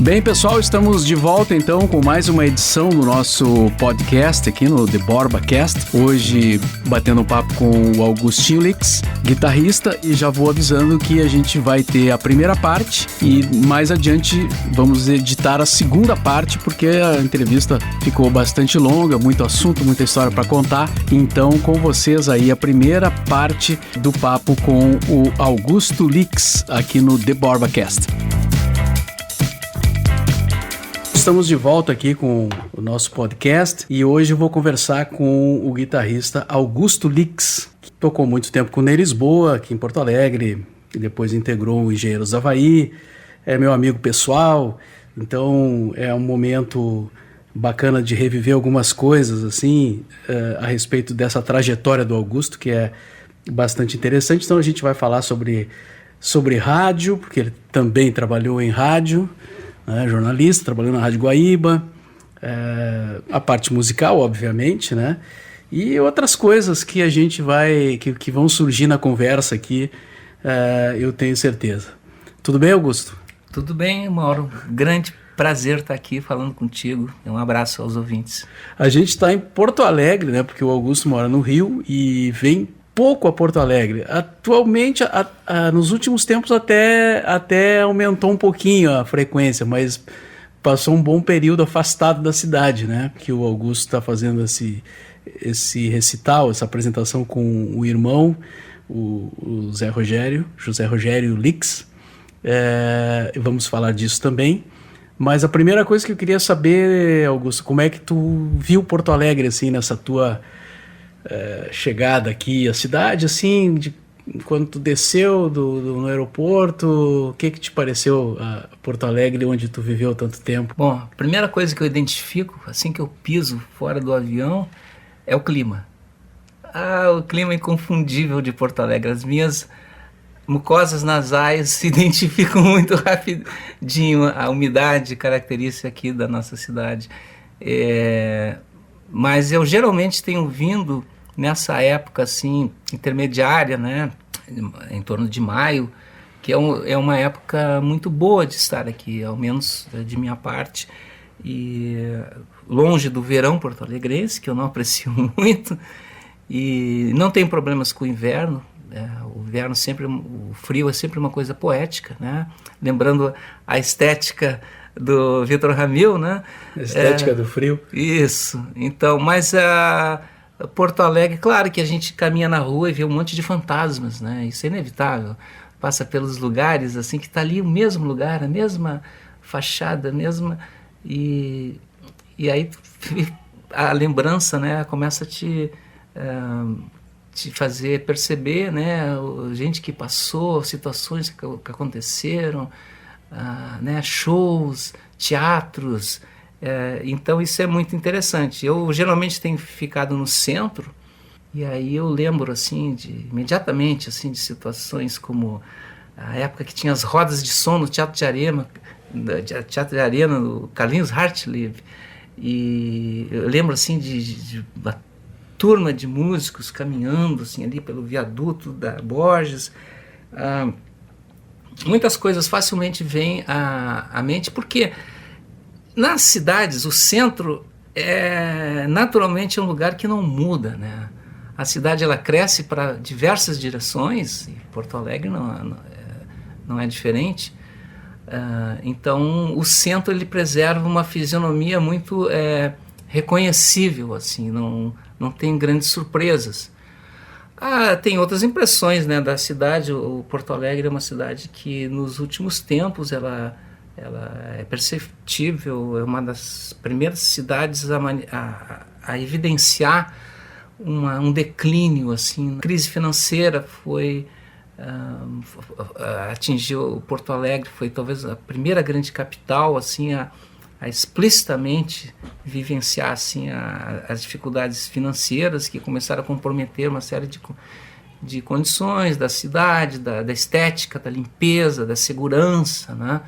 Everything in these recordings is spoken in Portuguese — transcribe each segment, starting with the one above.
Bem, pessoal, estamos de volta então com mais uma edição do nosso podcast aqui no The Borba Cast. Hoje batendo um papo com o Augustinho Lix, guitarrista, e já vou avisando que a gente vai ter a primeira parte e mais adiante vamos editar a segunda parte porque a entrevista ficou bastante longa, muito assunto, muita história para contar. Então, com vocês aí a primeira parte do papo com o Augusto Lix aqui no The Borba Cast. Estamos de volta aqui com o nosso podcast e hoje eu vou conversar com o guitarrista Augusto Lix, que tocou muito tempo com o Ney Lisboa, aqui em Porto Alegre, e depois integrou o Engenheiros do Havaí, é meu amigo pessoal, então é um momento bacana de reviver algumas coisas assim, a respeito dessa trajetória do Augusto, que é bastante interessante. Então a gente vai falar sobre rádio, porque ele também trabalhou em rádio, jornalista, trabalhou na Rádio Guaíba, a parte musical, obviamente, né? E outras coisas que a gente que vão surgir na conversa aqui, eu tenho certeza. Tudo bem, Augusto? Tudo bem, Mauro. Grande prazer estar aqui falando contigo. Um abraço aos ouvintes. A gente está em Porto Alegre, né? Porque o Augusto mora no Rio e vem pouco a Porto Alegre. Atualmente, nos últimos tempos até aumentou um pouquinho a frequência, mas passou um bom período afastado da cidade, né? Que o Augusto está fazendo esse recital, essa apresentação com o irmão, o José Rogério Lix. Vamos falar disso também. Mas a primeira coisa que eu queria saber, Augusto, como é que tu viu Porto Alegre assim nessa tua chegada aqui à cidade, assim, quando tu desceu no aeroporto, o que te pareceu Porto Alegre, onde tu viveu tanto tempo? Bom, a primeira coisa que eu identifico, assim que eu piso fora do avião, é o clima. O clima inconfundível de Porto Alegre. As minhas mucosas nasais se identificam muito rapidinho, a umidade característica aqui da nossa cidade. Mas eu geralmente tenho vindo nessa época assim intermediária, né, em torno de maio, que é uma época muito boa de estar aqui, ao menos de minha parte, e longe do verão porto-alegrense, que eu não aprecio muito, e não tenho problemas com o inverno. O inverno o frio é sempre uma coisa poética, né? Lembrando a estética do Vitor Ramil, né? A estética do frio. Isso. Então, mas Porto Alegre, claro que a gente caminha na rua e vê um monte de fantasmas, né? Isso é inevitável. Passa pelos lugares assim que está ali o mesmo lugar, a mesma fachada, e aí a lembrança, né, começa a te fazer perceber, né, gente que passou, situações que aconteceram, né, shows, teatros. Então isso é muito interessante. Eu geralmente tenho ficado no centro e aí eu lembro assim imediatamente assim, de situações como a época que tinha as rodas de som no Teatro de Arena do Carlinhos Hartlieb, e eu lembro assim de uma turma de músicos caminhando assim, ali pelo viaduto da Borges. Muitas coisas facilmente vêm à mente, porque nas cidades o centro naturalmente é um lugar que não muda, né? A cidade ela cresce para diversas direções, e Porto Alegre não é diferente. Então o centro ele preserva uma fisionomia muito reconhecível, assim, não tem grandes surpresas. Tem outras impressões, né, da cidade. O Porto Alegre é uma cidade que nos últimos tempos ela é perceptível, é uma das primeiras cidades a evidenciar um declínio, assim. A crise financeira atingiu Porto Alegre, foi talvez a primeira grande capital assim a explicitamente vivenciar assim, as dificuldades financeiras que começaram a comprometer uma série de condições da cidade, da estética, da limpeza, da segurança, né?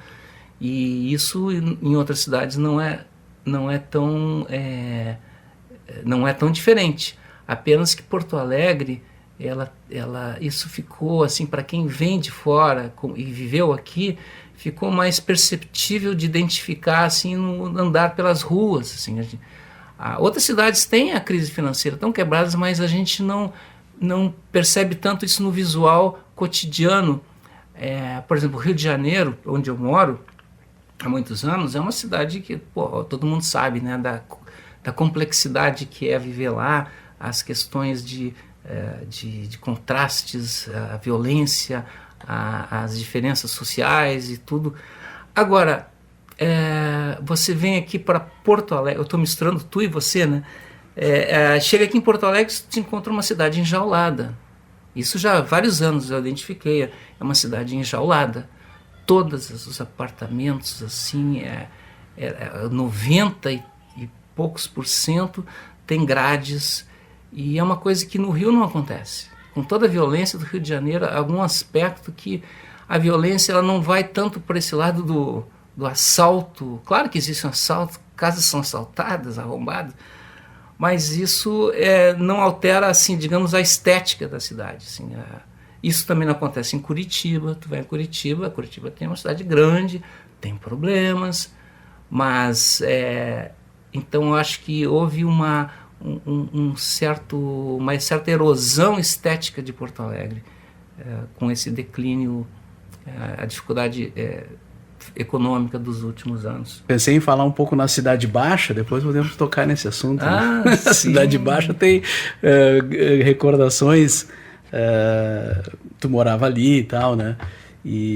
E isso em outras cidades não é tão diferente. Apenas que Porto Alegre, isso ficou assim, para quem vem de fora e viveu aqui, ficou mais perceptível de identificar assim, no andar pelas ruas. Assim. Outras cidades têm a crise financeira, estão quebradas, mas a gente não percebe tanto isso no visual cotidiano. Por exemplo, o Rio de Janeiro, onde eu moro há muitos anos, é uma cidade que todo mundo sabe, né, da complexidade que é viver lá, as questões de contrastes, a violência, as diferenças sociais e tudo. Agora, você vem aqui para Porto Alegre, eu estou misturando tu e você, né? Chega aqui em Porto Alegre, você encontra uma cidade enjaulada. Isso já há vários anos eu identifiquei, é uma cidade enjaulada. Todos os apartamentos, assim, 90 e poucos % tem grades, e é uma coisa que no Rio não acontece. Com toda a violência do Rio de Janeiro, algum aspecto que a violência ela não vai tanto por esse lado do assalto. Claro que existe um assalto, casas são assaltadas, arrombadas, mas isso não altera, assim, digamos, a estética da cidade. Assim, isso também não acontece em Curitiba. Tu vai em Curitiba tem uma cidade grande, tem problemas, mas então eu acho que houve uma certa erosão estética de Porto Alegre com esse declínio, a dificuldade econômica dos últimos anos. Pensei em falar um pouco na Cidade Baixa, depois podemos tocar nesse assunto. Né? A Cidade Baixa tem recordações, tu morava ali e tal, né?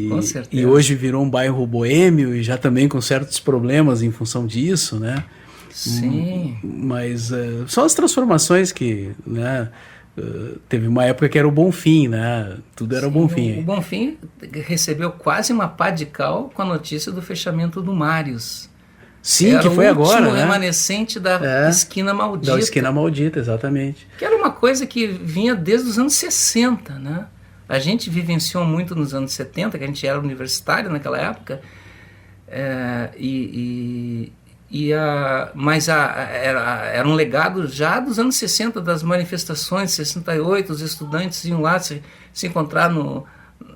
Com certeza. E hoje virou um bairro boêmio e já também com certos problemas em função disso, né? Sim. Mas são as transformações que, né, teve uma época que era o Bonfim, né? Tudo era o Bonfim. O Bonfim recebeu quase uma pá de cal com a notícia do fechamento do Mários. Sim, que foi agora, né? O último remanescente da Esquina Maldita. Da Esquina Maldita, exatamente. Que era uma coisa que vinha desde os anos 60, né? A gente vivenciou muito nos anos 70, que a gente era universitário naquela época, mas era um legado já dos anos 60, das manifestações, 68, os estudantes iam lá se encontrar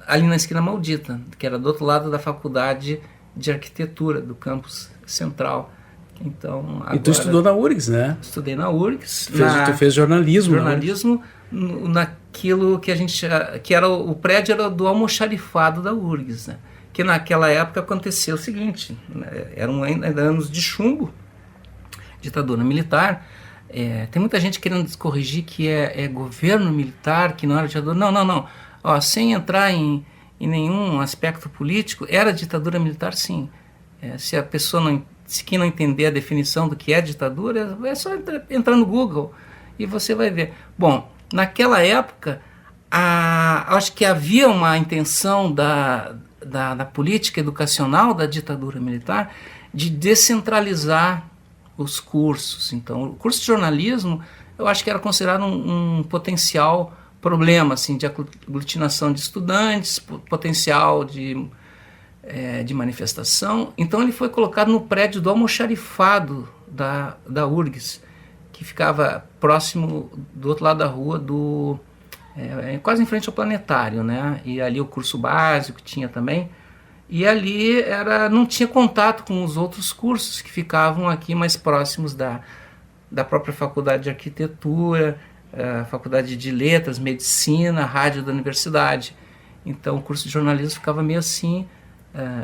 ali na Esquina Maldita, que era do outro lado da Faculdade de Arquitetura, do campus central. Então, agora, e tu estudou na URGS, né? Estudei na URGS. Tu fez jornalismo. Jornalismo naquilo que era o prédio era do almoxarifado da URGS, né? Que naquela época aconteceu o seguinte, né? Eram ainda anos de chumbo, ditadura militar. Tem muita gente querendo corrigir que é governo militar, que não era ditadura. Não. Sem entrar em nenhum aspecto político, era ditadura militar, sim. Se a pessoa quem não entender a definição do que é ditadura, é só entrar no Google e você vai ver. Bom, naquela época, acho que havia uma intenção da política educacional da ditadura militar de descentralizar os cursos. Então, o curso de jornalismo, eu acho que era considerado um potencial problema, assim, de aglutinação de estudantes, potencial de manifestação. Então, ele foi colocado no prédio do almoxarifado da URGS, que ficava próximo do outro lado da rua quase em frente ao planetário, né? E ali o curso básico tinha também, e ali não tinha contato com os outros cursos que ficavam aqui mais próximos da própria Faculdade de Arquitetura, Faculdade de Letras, Medicina, Rádio da Universidade. Então o curso de jornalismo ficava meio assim,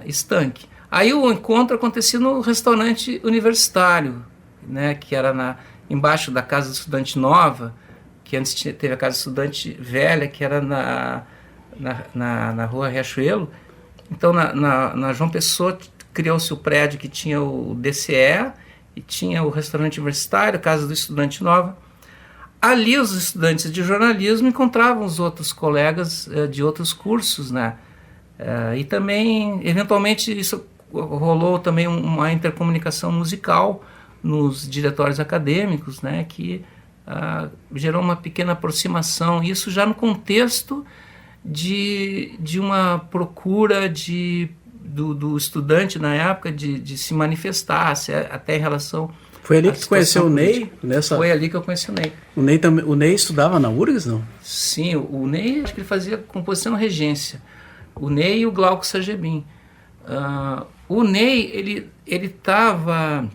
estanque. Aí o encontro acontecia no restaurante universitário, né? Que era embaixo da Casa do Estudante Nova, que antes teve a Casa Estudante Velha, que era na rua Riachuelo. Então, na João Pessoa, criou-se o prédio que tinha o DCE, e tinha o restaurante universitário, a Casa do Estudante Nova. Ali, os estudantes de jornalismo encontravam os outros colegas de outros cursos, né? E também, eventualmente, isso rolou também uma intercomunicação musical nos diretórios acadêmicos, né? Que gerou uma pequena aproximação, isso já no contexto de uma procura do estudante na época de se manifestar, até em relação... Foi ali que tu conheceu o Ney? Foi ali que eu conheci o Ney. O Ney estudava na URGS, não? Sim, o Ney, acho que ele fazia composição e regência. O Ney e o Glauco Sagebim. O Ney, ele estava...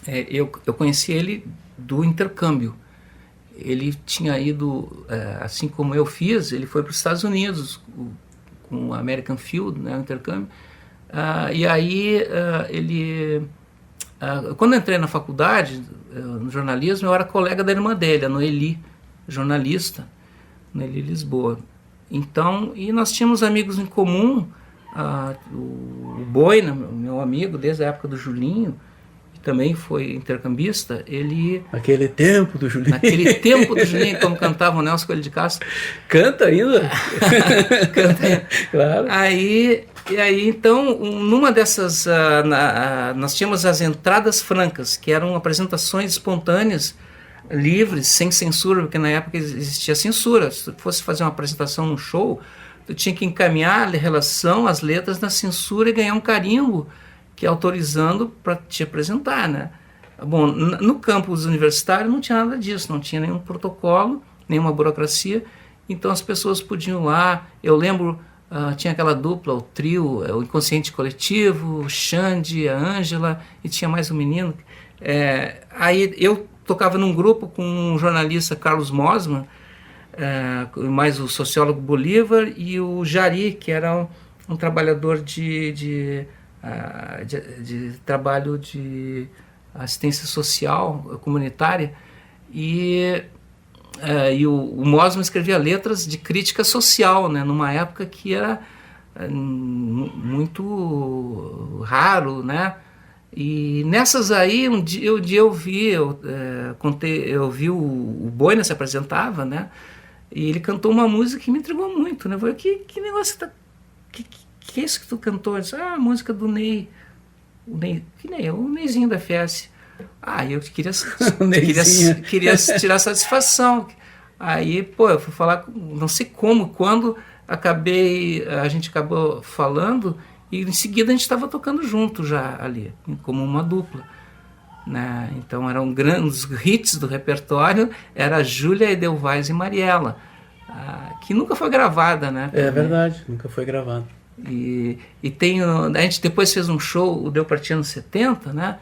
eu conheci ele do intercâmbio. Ele tinha ido, assim como eu fiz, ele foi para os Estados Unidos com o American Field, né, o intercâmbio. E aí quando eu entrei na faculdade, no jornalismo, eu era colega da irmã dele, a Noeli, jornalista, Noeli Lisboa. Então, e nós tínhamos amigos em comum, o Boina, meu amigo, desde a época do Julinho, que também foi intercambista, ele... Naquele tempo do Julinho, como cantava o Nelson Coelho de Castro. Canta ainda? Canta ainda. Claro. E aí, então, numa dessas, nós tínhamos as entradas francas, que eram apresentações espontâneas, livres, sem censura, porque na época existia censura. Se tu fosse fazer uma apresentação num show, tu tinha que encaminhar a relação, as letras na censura e ganhar um carimbo que autorizando para te apresentar, né? Bom, no campus universitário não tinha nada disso, não tinha nenhum protocolo, nenhuma burocracia, então as pessoas podiam ir lá. Eu lembro... tinha aquela dupla, o trio, o Inconsciente Coletivo, o Xande, a Ângela, e tinha mais um menino. Aí eu tocava num grupo com o jornalista Carlos Mosman, mais o sociólogo Bolívar, e o Jari, que era um trabalhador de trabalho de assistência social comunitária, e o Mosman escrevia letras de crítica social, né, numa época que era muito raro, né? E nessas aí, um dia eu vi, eu vi o Boina se apresentava, né? E ele cantou uma música que me intrigou muito, né? Eu falei, que negócio que é isso que tu cantou? Eu disse, a música do Ney. O Neyzinho da FS. Eu queria tirar satisfação. Aí, eu fui falar, não sei quando a gente acabou falando, e em seguida a gente estava tocando junto já ali, como uma dupla, né? Então eram grandes hits do repertório, era Júlia, Edelweiss e Mariela, que nunca foi gravada, né? É verdade, nunca foi gravada. E a gente depois fez um show, o Deu pra Ti anos 70, né?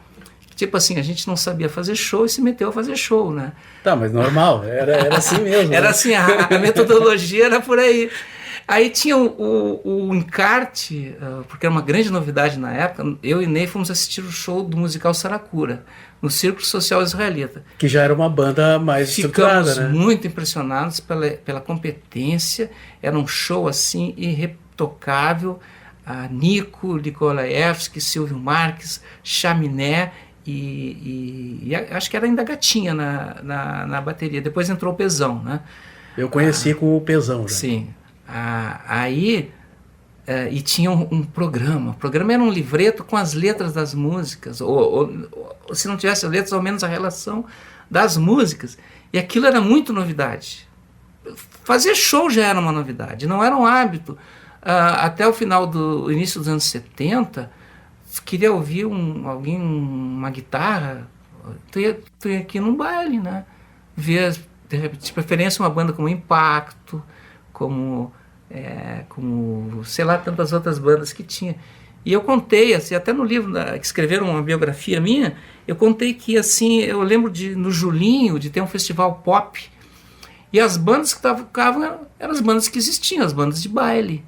Tipo assim, a gente não sabia fazer show e se meteu a fazer show, né? Tá, mas normal, era assim mesmo. Era né? assim, a metodologia era por aí. Aí tinha o encarte, porque era uma grande novidade na época, eu e Ney fomos assistir o show do musical Saracura, no Círculo Social Israelita. Que já era uma banda mais estruturada, né? Ficamos muito impressionados pela competência, era um show assim irretocável, Nico, Nikolaevski, Silvio Marques, Chaminé, e acho que era ainda Gatinha na bateria. Depois entrou o Pezão, né? Eu conheci com o Pezão já. Sim. E tinha um programa. O programa era um livreto com as letras das músicas, ou se não tivesse letras, ao menos a relação das músicas. E aquilo era muito novidade. Fazer show já era uma novidade, não era um hábito. Até o final do início dos anos 70, queria ouvir uma guitarra, tu ia aqui num baile, né? Ver, de preferência, uma banda como Impacto, como sei lá, tantas outras bandas que tinha. E eu contei, assim, até no livro que escreveram uma biografia minha, eu contei que, assim, eu lembro no Julinho, de ter um festival pop, e as bandas que tocavam eram as bandas que existiam, as bandas de baile.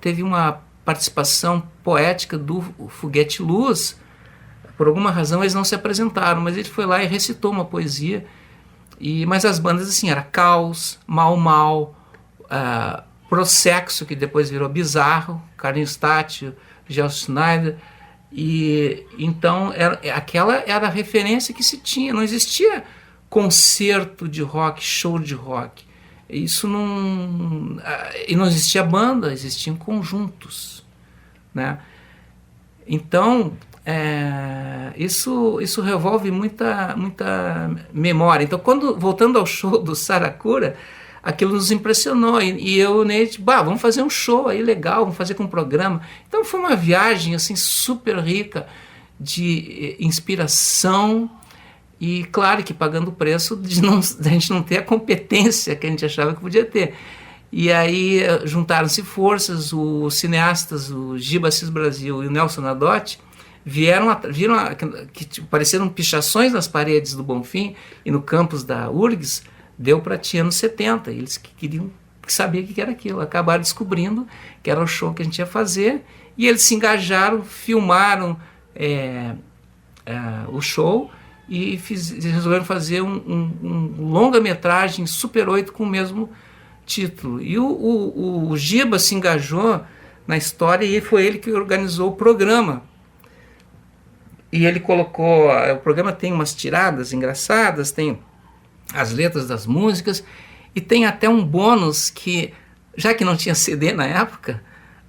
Teve uma participação poética do Foguete Luz. Por alguma razão eles não se apresentaram, mas ele foi lá e recitou uma poesia. Mas as bandas, assim, era Caos, Mal, Prosexo, que depois virou Bizarro, Carlinhos Tátio, Gelson Schneider. E então aquela era a referência que se tinha. Não existia concerto de rock, show de rock. Isso não... E não existia banda, existiam conjuntos, né? Então, isso revolve muita memória. Então, voltando ao show do Saracura, aquilo nos impressionou. E eu, Ney, vamos fazer um show aí legal, vamos fazer com um programa. Então, foi uma viagem assim, super rica de inspiração. E claro que pagando o preço de a gente não ter a competência que a gente achava que podia ter. E aí juntaram-se forças, os cineastas, o Giba Assis Brasil e o Nelson Nadotti, viram que pareceram pichações nas paredes do Bonfim e no campus da URGS, deu para ti anos 70. Eles queriam saber o que era aquilo. Acabaram descobrindo que era o show que a gente ia fazer e eles se engajaram, filmaram o show e resolveram fazer um longa-metragem Super 8 com o mesmo título. E o Giba se engajou na história e foi ele que organizou o programa. E ele colocou... O programa tem umas tiradas engraçadas, tem as letras das músicas e tem até um bônus que, já que não tinha CD na época,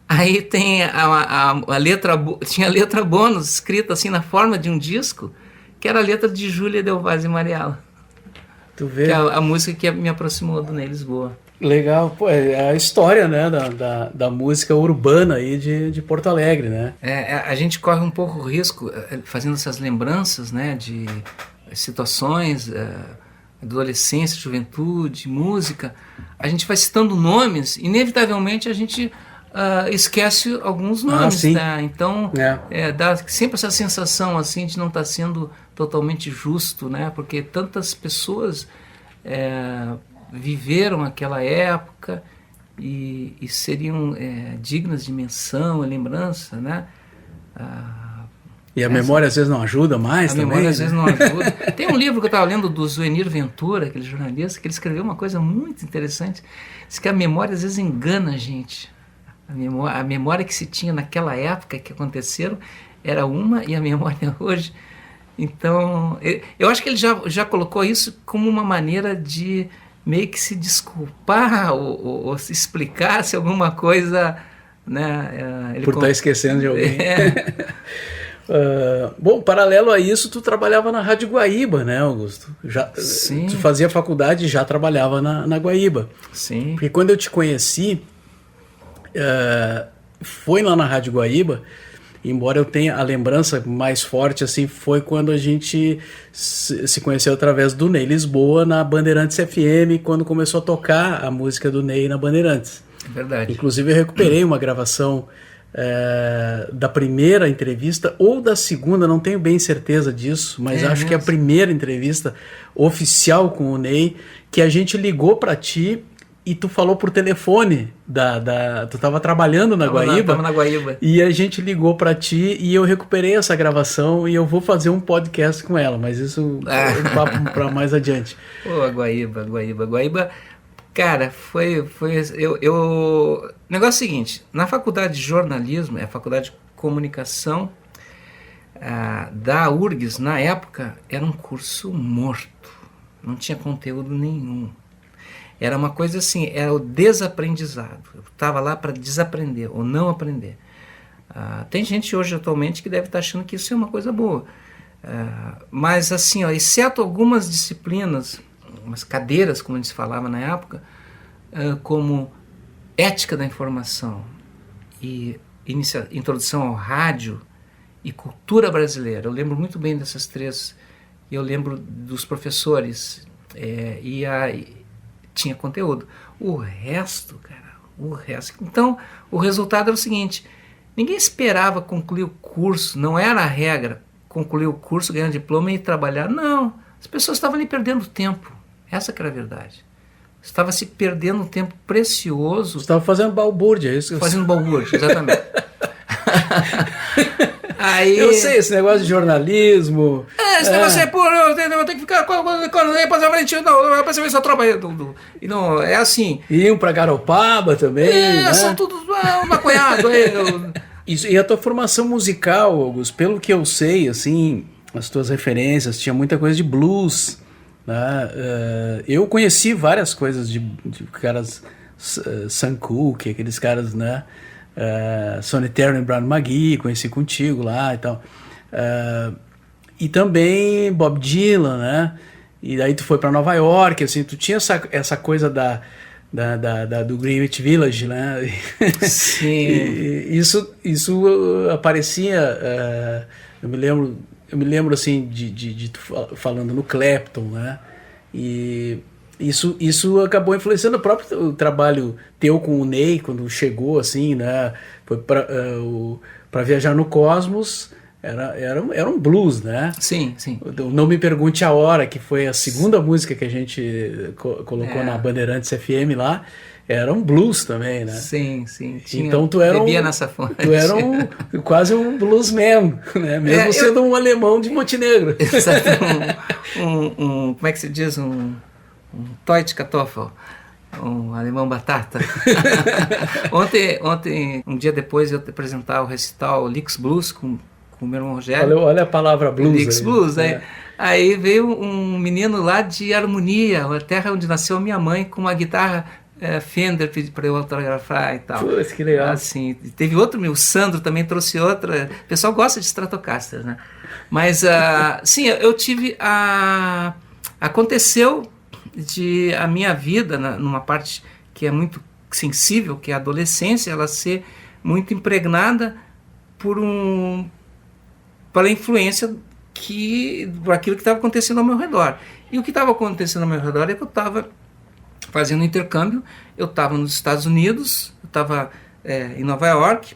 aí tem a letra, tinha a letra bônus escrita assim na forma de um disco, que era a letra de Júlia Del Vaz e Mariela. Tu vê? Que é a música que me aproximou do Ney Lisboa. Legal, pô, é a história, né, da música urbana aí de Porto Alegre, né? A gente corre um pouco o risco, fazendo essas lembranças, né, de situações, adolescência, juventude, música, a gente vai citando nomes, inevitavelmente a gente esquece alguns nomes, né? Então dá sempre essa sensação assim de não estar sendo totalmente justo, né? Porque tantas pessoas viveram aquela época e seriam dignas de menção e lembrança, né? E a memória às vezes não ajuda mais também. A memória às vezes não ajuda. Tem um livro que eu estava lendo do Zuenir Ventura, aquele jornalista, que ele escreveu uma coisa muito interessante. Diz que a memória às vezes engana a gente. A memória que se tinha naquela época que aconteceram era uma e a memória hoje. Então, eu acho que ele já colocou isso como uma maneira de meio que se desculpar ou se explicar se alguma coisa... Né, por estar esquecendo de alguém. Bom, paralelo a isso, tu trabalhava na Rádio Guaíba, né, Augusto? Sim. Tu fazia faculdade e já trabalhava na Guaíba. Sim. Porque quando eu te conheci, foi lá na Rádio Guaíba, embora eu tenha a lembrança mais forte, assim, foi quando a gente se conheceu através do Ney Lisboa na Bandeirantes FM, quando começou a tocar a música do Ney na Bandeirantes. É verdade. Inclusive eu recuperei uma gravação da primeira entrevista ou da segunda, não tenho bem certeza disso, mas acho que é a primeira entrevista oficial com o Ney, que a gente ligou para ti e tu falou por telefone, tu estava trabalhando na Guaíba, na Guaíba, e a gente ligou para ti e eu recuperei essa gravação e eu vou fazer um podcast com ela, mas isso é um papo para mais adiante. Pô, Guaíba, cara, foi o negócio é o seguinte, na faculdade de jornalismo, a faculdade de comunicação da URGS, na época, era um curso morto, não tinha conteúdo nenhum. Era uma coisa assim, era o desaprendizado. Eu estava lá para desaprender ou não aprender. Tem gente hoje atualmente que deve estar achando que isso é uma coisa boa. Mas assim, exceto algumas disciplinas, umas cadeiras, como a gente falava na época, como ética da informação e introdução ao rádio e cultura brasileira. Eu lembro muito bem dessas três. Eu lembro dos professores tinha conteúdo. O resto. Então, o resultado era o seguinte: ninguém esperava concluir o curso, não era a regra concluir o curso, ganhar um diploma e trabalhar. Não, as pessoas estavam ali perdendo tempo. Essa que era a verdade. Estava se perdendo um tempo precioso. Você estava fazendo balbúrdia, é isso? Fazendo balbúrdia, exatamente. Aí, eu sei, esse negócio de jornalismo. Esse negócio eu tenho que ficar para ver essa tropa aí. E não, é assim. Iam para Garopaba também. Né? São tudo maconhado. E a tua formação musical, Augusto, pelo que eu sei, assim, as tuas referências, tinha muita coisa de blues. Né? Eu conheci várias coisas de caras, Sam Cooke, aqueles caras, né? Sonny Terry e Brian McGee, conheci contigo lá e tal, e também Bob Dylan, né? E daí tu foi para Nova York, assim, tu tinha essa coisa do Greenwich Village, né? Sim. E isso aparecia, eu me lembro assim de tu falando no Clapton, né? E Isso acabou influenciando o próprio trabalho teu com o Ney, quando chegou, assim, né? Foi para Viajar no Cosmos, era um blues, né? Sim, sim. Não Me Pergunte a Hora, que foi a segunda música que a gente colocou na Bandeirantes FM lá, era um blues também, né? Sim, sim. Então tu era nessa fonte. Tu era quase um bluesman, né? Mesmo sendo um alemão de Montenegro. Exato. Como é que se diz? Um Deutsche Kartoffel. Um alemão batata. Ontem, um dia depois, eu apresentar o recital Licks Blues com o meu irmão Rogério. Olha a palavra blues. Licks aí. Blues, aí veio um menino lá de Harmonia, a terra onde nasceu a minha mãe, com uma guitarra Fender para eu autografar e tal. Pô, que legal. Assim, teve outro, o Sandro também trouxe outra. O pessoal gosta de Stratocaster, né? Mas, sim, eu tive aconteceu de a minha vida, numa parte que é muito sensível, que é a adolescência, ela ser muito impregnada pela influência por aquilo que estava acontecendo ao meu redor. E o que estava acontecendo ao meu redor é que eu estava fazendo intercâmbio, eu estava nos Estados Unidos, eu estava em Nova York,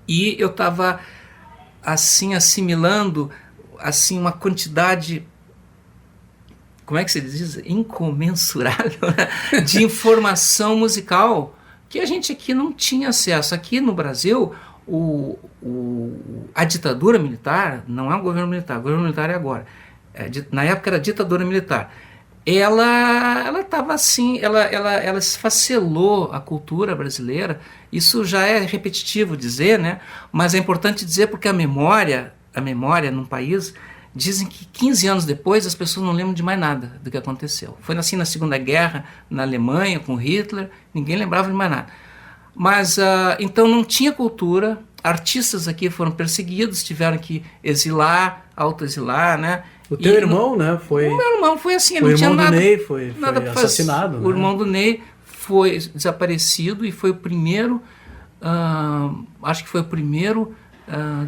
e eu estava assim assimilando assim uma quantidade, como é que se diz? Incomensurável, né? De informação musical que a gente aqui não tinha acesso. Aqui no Brasil, a ditadura militar não é um governo militar, o governo militar é agora. Na época era ditadura militar. Ela estava assim, ela esfacelou a cultura brasileira. Isso já é repetitivo dizer, né? Mas é importante dizer porque a memória num país, dizem que 15 anos depois as pessoas não lembram de mais nada do que aconteceu. Foi assim na Segunda Guerra, na Alemanha, com Hitler, ninguém lembrava de mais nada. Mas, então não tinha cultura, artistas aqui foram perseguidos, tiveram que autoexilar, né? O teu irmão, né? O meu irmão foi assim, ele não tinha nada. O irmão do Ney foi assassinado. O irmão do Ney foi desaparecido e foi o primeiro, acho que foi o primeiro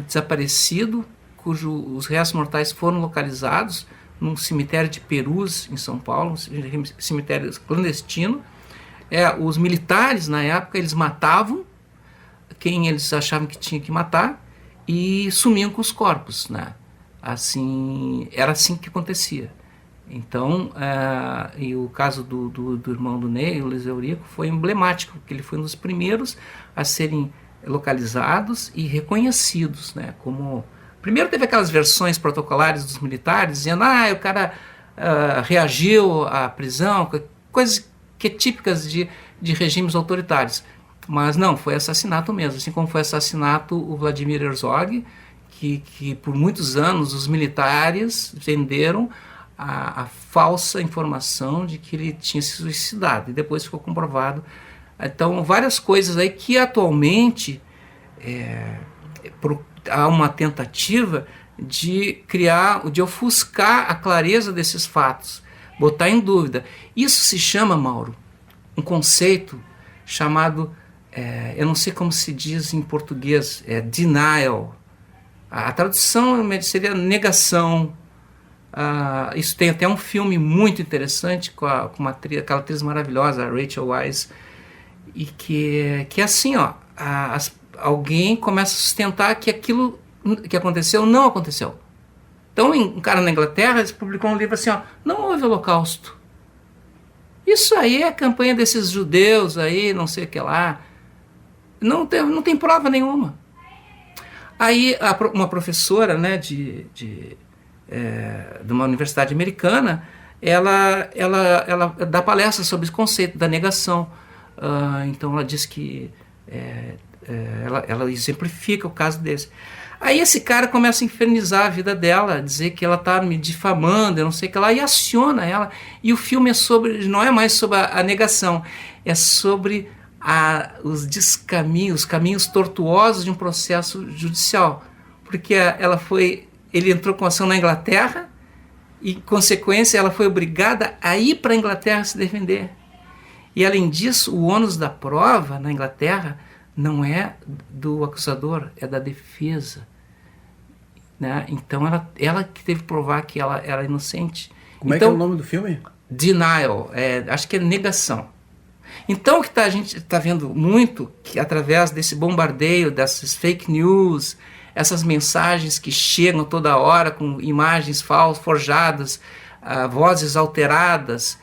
desaparecido, cujos restos mortais foram localizados num cemitério de Perus, em São Paulo, um cemitério clandestino. Os militares, na época, eles matavam quem eles achavam que tinha que matar e sumiam com os corpos, né? Assim, era assim que acontecia. Então, e o caso do irmão do Ney, o Luiz Eurico, foi emblemático, porque ele foi um dos primeiros a serem localizados e reconhecidos, né? Como... Primeiro teve aquelas versões protocolares dos militares, dizendo, o cara reagiu à prisão, coisas que típicas de regimes autoritários. Mas não, foi assassinato mesmo, assim como foi assassinato o Vladimir Herzog, que por muitos anos os militares venderam a falsa informação de que ele tinha se suicidado, e depois ficou comprovado. Então, várias coisas aí que atualmente há uma tentativa de de ofuscar a clareza desses fatos, botar em dúvida. Isso se chama, Mauro, um conceito chamado, eu não sei como se diz em português, denial. A tradução seria negação. Isso tem até um filme muito interessante com aquela atriz maravilhosa, a Rachel Weisz, e que é assim, alguém começa a sustentar que aquilo que aconteceu não aconteceu. Então, um cara na Inglaterra publicou um livro assim, não houve holocausto. Isso aí é a campanha desses judeus aí, não sei o que lá. Não tem prova nenhuma. Aí uma professora, né, de uma universidade americana, ela dá palestra sobre esse conceito da negação. Então ela diz que ela exemplifica o caso desse. Aí esse cara começa a infernizar a vida dela, dizer que ela está me difamando, eu não sei o que lá, e aciona ela. E o filme não é mais sobre a negação, é sobre os caminhos tortuosos de um processo judicial. Porque ele entrou com ação na Inglaterra e, em consequência, ela foi obrigada a ir para a Inglaterra se defender. E, além disso, o ônus da prova na Inglaterra não é do acusador, é da defesa. Né? Então, ela que teve que provar que ela era inocente. Como é que é o nome do filme? denial, acho que é negação. Então, o que a gente está vendo muito, que através desse bombardeio, dessas fake news, essas mensagens que chegam toda hora com imagens falsas, forjadas, vozes alteradas,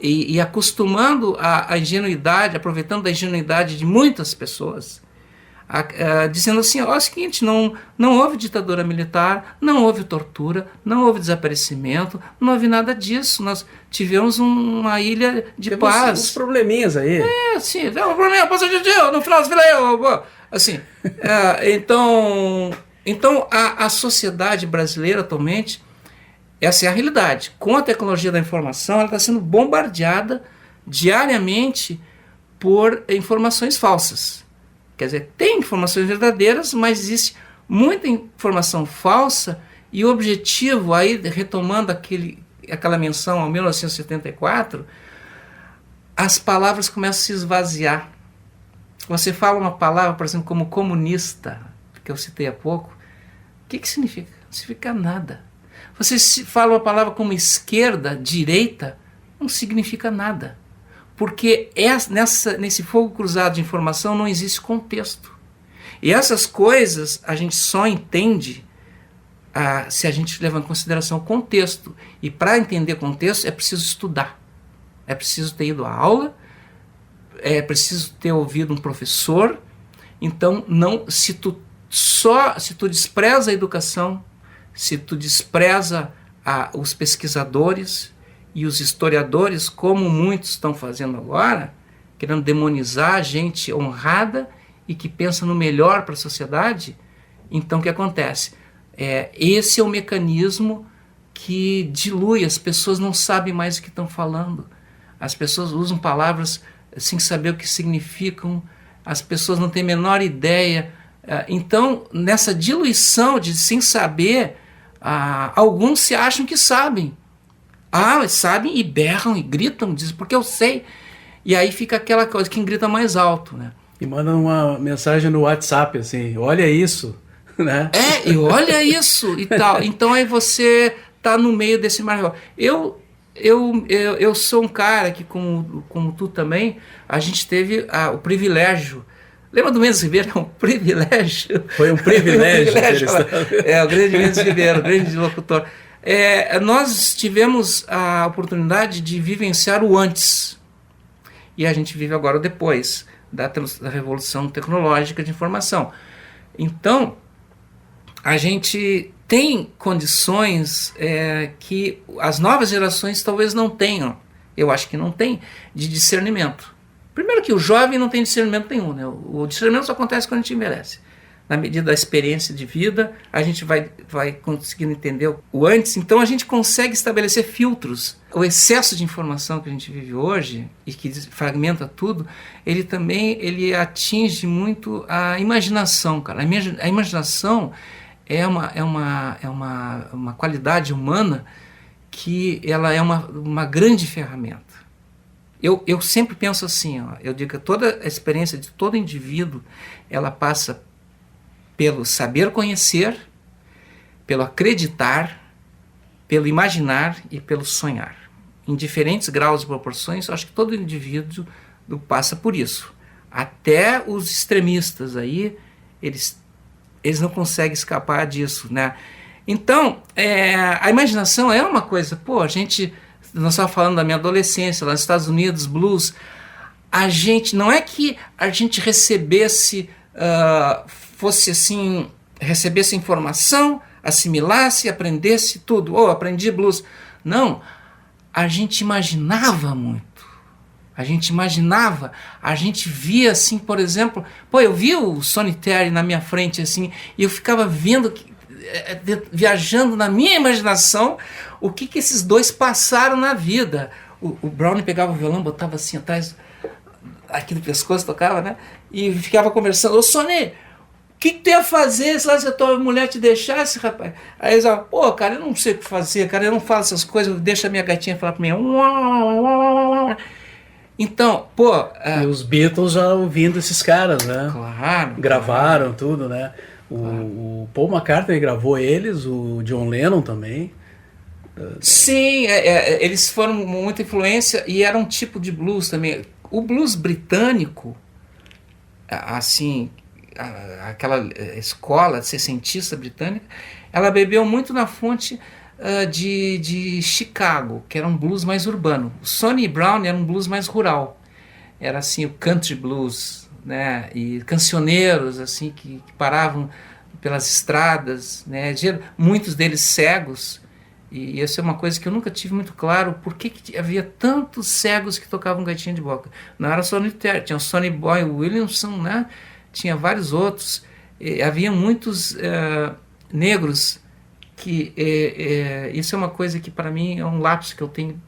e acostumando a ingenuidade, aproveitando da ingenuidade de muitas pessoas, dizendo assim, é o seguinte, não houve ditadura militar, não houve tortura, não houve desaparecimento, não houve nada disso, nós tivemos uma ilha de paz. Uns probleminhas aí. Sim, um problema, no final do filho, assim, então a sociedade brasileira atualmente, essa é a realidade, com a tecnologia da informação, ela está sendo bombardeada diariamente por informações falsas. Quer dizer, tem informações verdadeiras, mas existe muita informação falsa, e o objetivo, aí retomando aquela menção ao 1974, as palavras começam a se esvaziar. Você fala uma palavra, por exemplo, como comunista, que eu citei há pouco, o que significa? Não significa nada. Você fala uma palavra como esquerda, direita, não significa nada. Porque nesse fogo cruzado de informação não existe contexto. E essas coisas a gente só entende se a gente levar em consideração o contexto. E para entender contexto é preciso estudar. É preciso ter ido à aula, é preciso ter ouvido um professor. Então, se tu despreza a educação, se tu despreza os pesquisadores e os historiadores, como muitos estão fazendo agora, querendo demonizar gente honrada e que pensa no melhor para a sociedade, então o que acontece? Esse é o mecanismo que dilui, as pessoas não sabem mais o que estão falando, as pessoas usam palavras sem saber o que significam, as pessoas não têm a menor ideia. Então, nessa diluição de sem saber, alguns se acham que sabem. Sabem e berram e gritam, dizem, porque eu sei. E aí fica aquela coisa, quem grita mais alto, né? E manda uma mensagem no WhatsApp, assim, olha isso, né? E olha isso, e tal. Então aí você tá no meio desse mar. Eu sou um cara que, como tu também, a gente teve o privilégio. Lembra do Mendes Ribeiro? É um privilégio. Foi um privilégio. O grande Mendes Ribeiro, o grande locutor. Nós tivemos a oportunidade de vivenciar o antes. E a gente vive agora o depois da revolução tecnológica de informação. Então, a gente tem condições que as novas gerações talvez não tenham. Eu acho que não tem, de discernimento. Primeiro que o jovem não tem discernimento nenhum, né? O discernimento só acontece quando a gente envelhece. Na medida da experiência de vida, a gente vai conseguindo entender o antes. Então a gente consegue estabelecer filtros. O excesso de informação que a gente vive hoje, e que fragmenta tudo, ele atinge muito a imaginação, cara. A imaginação é uma qualidade humana que ela é uma grande ferramenta. Eu sempre penso assim, eu digo que toda a experiência de todo indivíduo, ela passa pelo saber conhecer, pelo acreditar, pelo imaginar e pelo sonhar. Em diferentes graus e proporções, eu acho que todo indivíduo passa por isso. Até os extremistas aí, eles não conseguem escapar disso, né? Então, a imaginação é uma coisa, nós estávamos falando da minha adolescência, lá nos Estados Unidos, blues, não é que a gente recebesse recebesse informação, assimilasse, aprendesse tudo. Aprendi blues. Não, a gente imaginava muito. A gente via assim, por exemplo, eu vi o Sonny Terry na minha frente assim, e eu ficava vendo, viajando na minha imaginação, o que esses dois passaram na vida. O Brownie pegava o violão, botava assim atrás, aqui do pescoço, tocava, né? E ficava conversando. Ô, Sonny, o que tu ia fazer se a tua mulher te deixasse, rapaz? Aí eles falavam, cara, eu não sei o que fazer, cara, eu não falo essas coisas, deixa a minha gatinha falar pra mim. Então, E os Beatles já ouvindo esses caras, né? Claro. Gravaram tudo, né? O Paul McCartney gravou eles, o John Lennon também. Sim, eles foram muita influência e era um tipo de blues também. O blues britânico, assim, aquela escola sessentista britânica, ela bebeu muito na fonte de Chicago, que era um blues mais urbano. O Sonny Brown era um blues mais rural. Era assim o country blues, né? E cancioneiros assim que paravam pelas estradas, né? Muitos deles cegos. E isso é uma coisa que eu nunca tive muito claro, por que havia tantos cegos que tocavam gaitinha de boca. Não era só no Terry, tinha o Sonny Boy Williamson, né? Tinha vários outros, havia muitos negros, que isso é uma coisa que para mim é um lapso que eu tenho,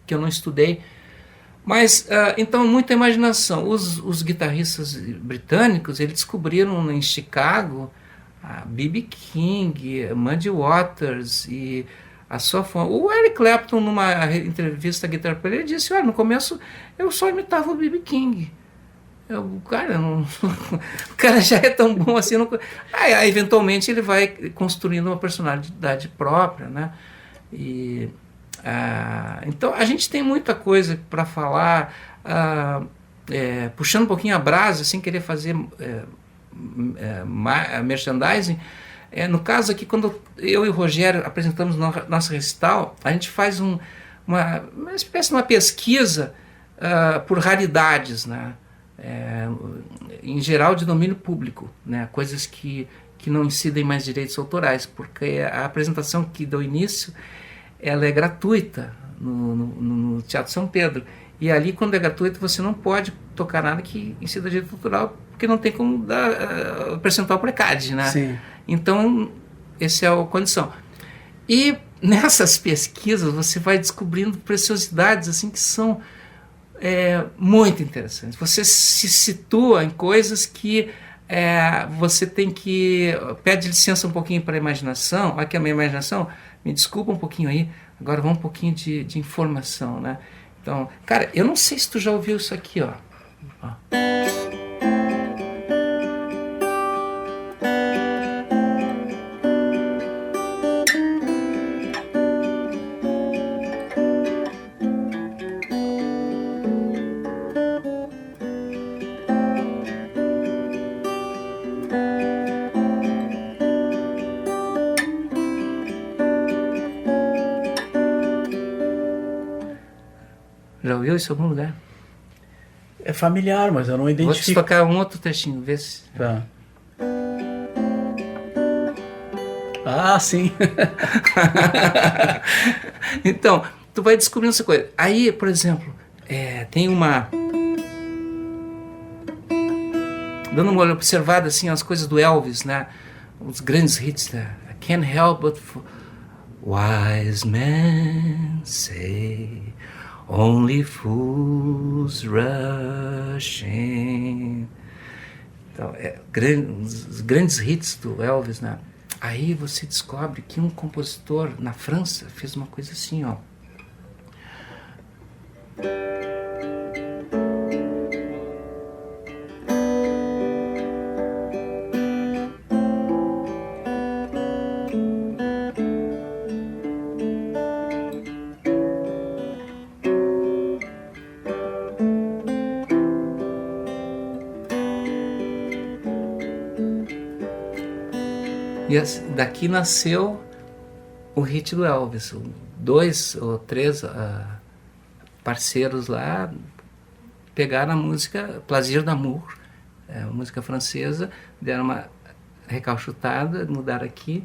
que eu não estudei. Mas, então, muita imaginação. Os guitarristas britânicos, eles descobriram em Chicago B.B. King, Muddy Waters e a sua fã. O Eric Clapton, numa entrevista à Guitar Player, ele disse: olha, no começo eu só imitava o B.B. King. O cara já é tão bom assim. Aí, eventualmente, ele vai construindo uma personalidade própria, né? Então, a gente tem muita coisa para falar, puxando um pouquinho a brasa, sem querer fazer merchandising. No caso aqui, quando eu e o Rogério apresentamos nosso recital, a gente faz uma espécie de uma pesquisa por raridades, né? Em geral de domínio público, né? Coisas que não incidem mais direitos autorais, porque a apresentação que deu início, ela é gratuita no Teatro São Pedro, e ali, quando é gratuito, você não pode tocar nada que incida direito autoral, porque não tem como dar percentual para CAD, né? Sim. Então, essa é a condição. E nessas pesquisas você vai descobrindo preciosidades assim que são muito interessantes. Você se situa em coisas que você tem que... Pede licença um pouquinho para a imaginação. Aqui a minha imaginação, me desculpa um pouquinho aí, agora vamos um pouquinho de informação, né? Então, cara, eu não sei se tu já ouviu isso aqui, ó. Já ouviu isso em algum lugar? É familiar, mas eu não identifico. Vou te tocar um outro trechinho, vê se... Tá. Ah, sim. Então, tu vai descobrindo essa coisa. Aí, por exemplo, tem uma... Dando uma observada assim, as coisas do Elvis, né? Os grandes hits, né? I can't help but... Wise men say... Only fools rush in. Então, os grandes hits do Elvis, né? Aí você descobre que um compositor na França fez uma coisa assim, ó. E daqui nasceu o hit do Elvis. 2 ou 3 parceiros lá pegaram a música Plaisir d'amour, música francesa, deram uma recalchutada, mudaram aqui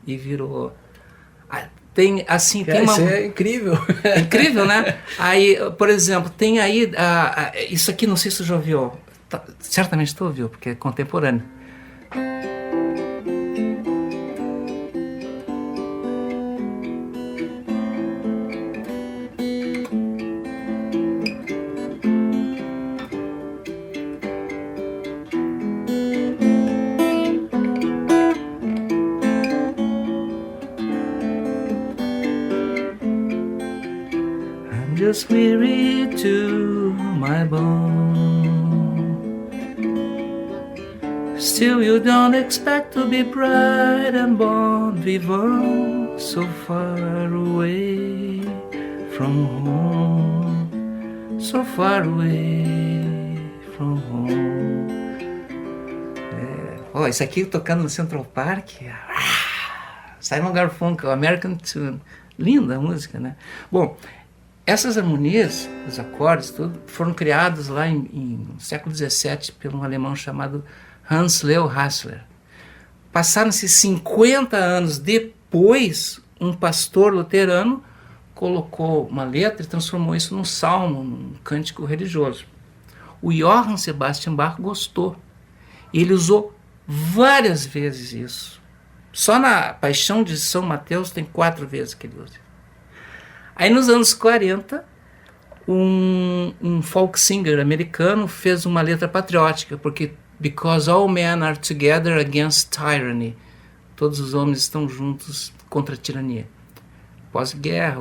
e virou... Tem assim, tem uma... Isso é incrível. É incrível, né? Aí, por exemplo, tem aí... isso aqui, não sei se você já ouviu. Certamente tu ouviu, porque é contemporâneo. Just weary to my bone, Still you don't expect to be bright and bon vivant, so far away from home, so far away from home. Isso aqui tocando no Central Park, Simon Garfunkel, American Tune, linda a música, né? Bom, essas harmonias, os acordes, tudo, foram criados lá no século XVII por um alemão chamado Hans Leo Hassler. Passaram-se 50 anos depois, um pastor luterano colocou uma letra e transformou isso num salmo, num cântico religioso. O Johann Sebastian Bach gostou. Ele usou várias vezes isso. Só na Paixão de São Mateus tem 4 vezes que ele usa. Aí nos anos 40, um folk singer americano fez uma letra patriótica, porque Because all men are together against tyranny. Todos os homens estão juntos contra a tirania. Pós-guerra,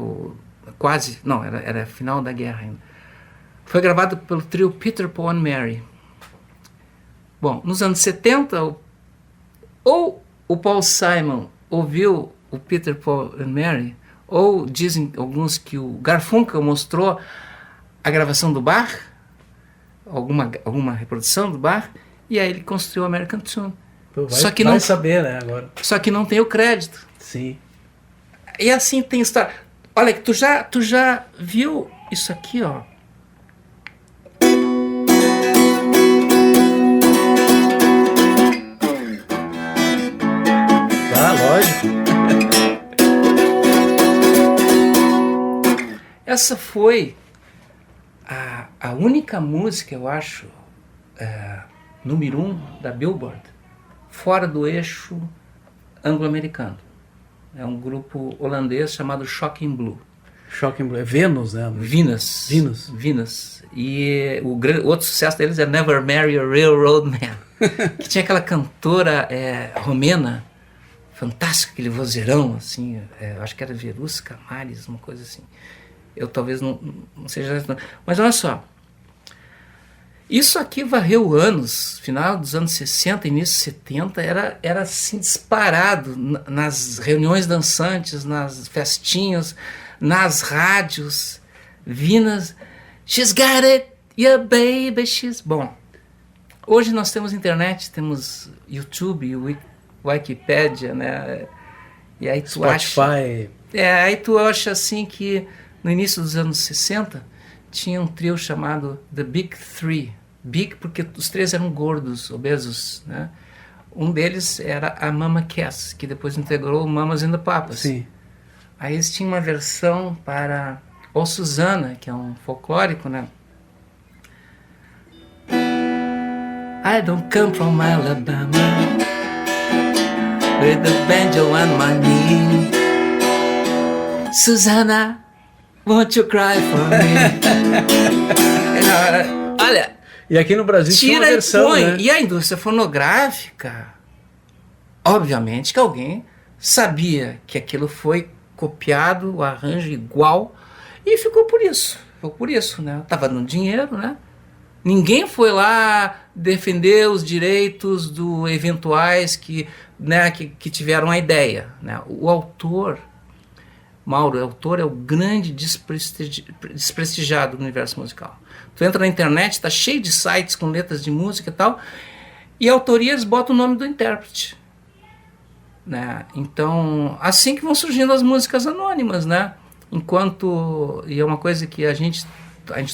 quase, não, era final da guerra ainda. Foi gravado pelo trio Peter, Paul and Mary. Bom, nos anos 70, ou o Paul Simon ouviu o Peter, Paul and Mary, ou dizem alguns que o Garfunkel mostrou a gravação do Bach, alguma reprodução do Bach, e aí ele construiu o American Tune. Só que não saber, né, agora. Só que não tem o crédito. Sim. E assim tem história. Olha, tu já viu isso aqui, ó? Lógico. Essa foi a única música, eu acho, número 1 da Billboard, fora do eixo anglo-americano. É um grupo holandês chamado Shocking Blue. Shocking Blue, é Venus, né? Venus. E o outro sucesso deles é Never Marry a Railroad Man, que tinha aquela cantora romena, fantástica, aquele vozeirão, assim, acho que era Verusca Mares, uma coisa assim. Eu talvez não seja... Mas olha só, isso aqui varreu anos, final dos anos 60, início 70, era assim disparado nas reuniões dançantes, nas festinhas, nas rádios, Venus, she's got it, yeah baby, she's... Bom, hoje nós temos internet, temos YouTube, Wikipédia, né? E aí tu Spotify. aí tu acha assim que no início dos anos 60 tinha um trio chamado The Big Three. Big porque os 3 eram gordos, obesos, né? Um deles era a Mama Cass, que depois integrou o Mamas and the Papas. Sim. Aí eles tinham uma versão para O Susana, que é um folclórico, né? I don't come from Alabama with the banjo on my knee. Susana, won't you cry for me? Olha, e aqui no Brasil tinha uma versão, né? E a indústria fonográfica, obviamente que alguém sabia que aquilo foi copiado, o arranjo igual, e ficou por isso, né? Tava dando dinheiro, né? Ninguém foi lá defender os direitos do eventuais que tiveram a ideia, né? O autor, Mauro, o autor é o grande desprestigiado do universo musical. Tu entra na internet, tá cheio de sites com letras de música e tal, e autorias botam o nome do intérprete, né? Então, assim que vão surgindo as músicas anônimas, né? E é uma coisa que a gente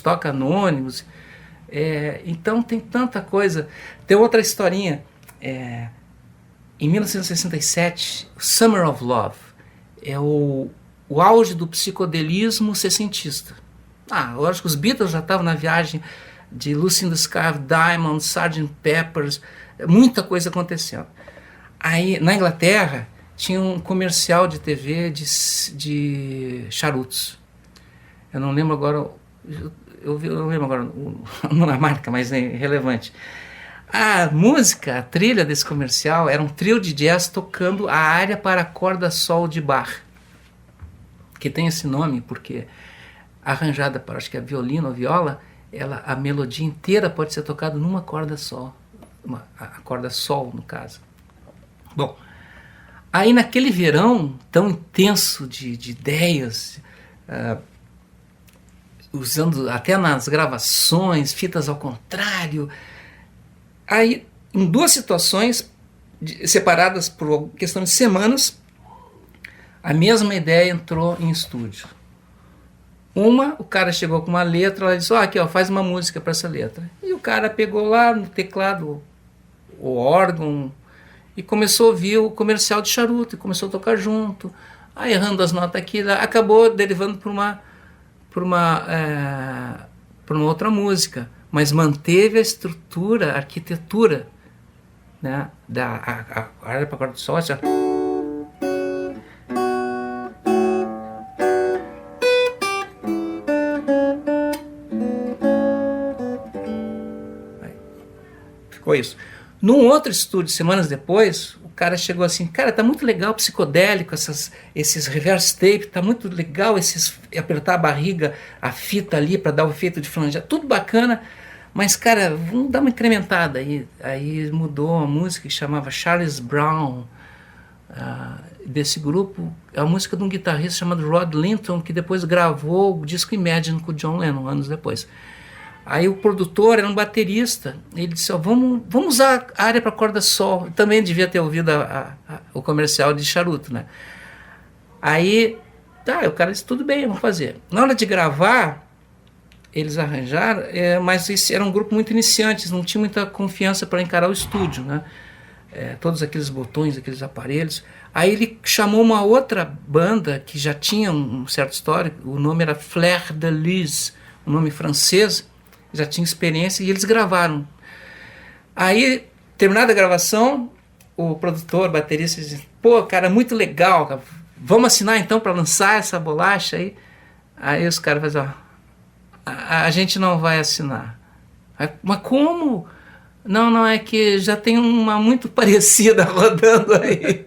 toca anônimos, então tem tanta coisa. Tem outra historinha, em 1967, Summer of Love, é o auge do psicodelismo sessentista. Eu acho que os Beatles já estavam na viagem de Lucy in the Sky of Diamonds, Sgt. Peppers, muita coisa acontecendo. Aí, na Inglaterra, tinha um comercial de TV de charutos. Eu não lembro agora, a marca, mas é relevante. A música, a trilha desse comercial, era um trio de jazz tocando a área para corda-sol de Bach, que tem esse nome porque arranjada para, acho que é violino ou viola, a melodia inteira pode ser tocada numa corda só. a corda sol, no caso. Bom, aí naquele verão tão intenso de ideias, usando até nas gravações, fitas ao contrário, aí em 2 situações separadas por questão de semanas, a mesma ideia entrou em estúdio. Uma, o cara chegou com uma letra, ela disse, aqui, faz uma música para essa letra. E o cara pegou lá no teclado o órgão e começou a ouvir o comercial de charuto, e começou a tocar junto, aí errando as notas aqui, acabou derivando para uma outra música, mas manteve a estrutura, a arquitetura, né, a área para corda de sol, assim, ficou isso. Num outro estúdio, semanas depois, o cara chegou assim, cara, tá muito legal, psicodélico, esses reverse tape, tá muito legal apertar a barriga, a fita ali para dar o efeito de flangear, tudo bacana, mas, cara, vamos dar uma incrementada aí. Aí mudou a música que chamava Charles Brown, desse grupo, a música de um guitarrista chamado Rod Linton, que depois gravou o disco Imagine com o John Lennon, anos depois. Aí o produtor era um baterista, ele disse, vamos usar a área para corda sol. Eu também devia ter ouvido o comercial de charuto, né? Aí, o cara disse, tudo bem, vamos fazer. Na hora de gravar, eles arranjaram, mas esse era um grupo muito iniciante, não tinha muita confiança para encarar o estúdio, né? Todos aqueles botões, aqueles aparelhos. Aí ele chamou uma outra banda que já tinha um certo histórico, o nome era Fleur de Lis, um nome francês, já tinha experiência, e eles gravaram. Aí, terminada a gravação, o produtor, o baterista, disse, pô, cara, muito legal, cara. Vamos assinar então para lançar essa bolacha aí? Aí os caras fazem, a gente não vai assinar. Aí, mas como? Não, é que já tem uma muito parecida rodando aí.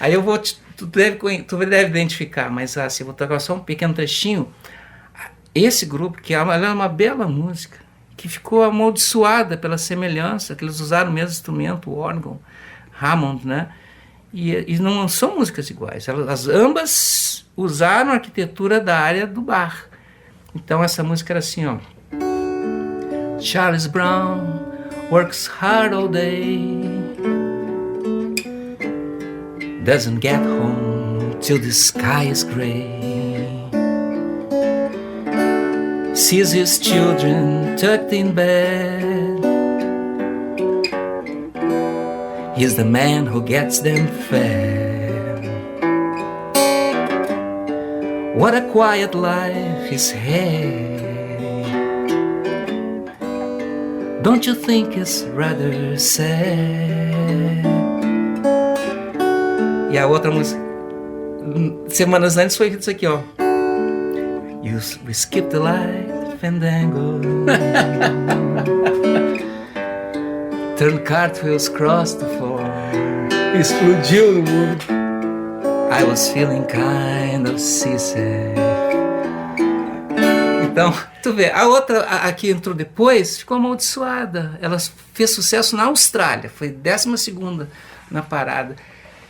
Aí eu vou, tu deve identificar, mas assim, vou tocar só um pequeno trechinho. Esse grupo, que é uma bela música, que ficou amaldiçoada pela semelhança, que eles usaram o mesmo instrumento, o órgão, Hammond, né? E não são músicas iguais. Ambas usaram a arquitetura da área do bar. Então essa música era assim, Charles Brown works hard all day, doesn't get home till the sky is gray, sees his children tucked in bed, he's the man who gets them fed. What a quiet life he's had, don't you think it's rather sad? E a outra música, semanas antes, foi isso aqui, We skip the light, fandango. Turn cartwheels across the floor. Explodiu no mundo. I was feeling kind of seasick. Então, tu vê, a outra, a que entrou depois, ficou amaldiçoada. Ela fez sucesso na Austrália, foi 12ª na parada.